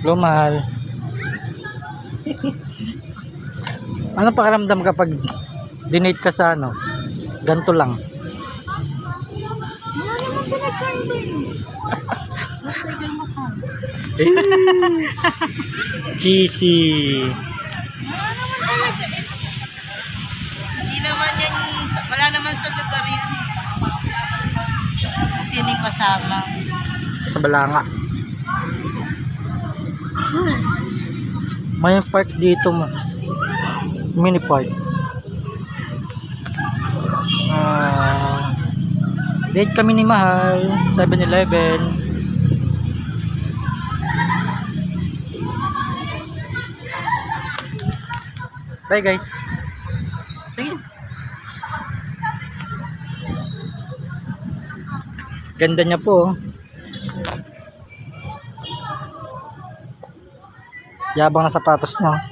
Hello, mahal. Ano pakiramdam kapag dinate ka sa ano? Ganto lang. Wala naman pinag-kaiba eh. Masagal mahal. Cheesy. Wala naman talaga eh. Hindi naman yan, wala naman sa lugar yun. Sino yung kasama? Sa Balanga. May park dito mo. Mini park. Date kami ni Mahal. 7-Eleven. Bye guys. Sige. Ganda niya po. Yabang na sapatos niya.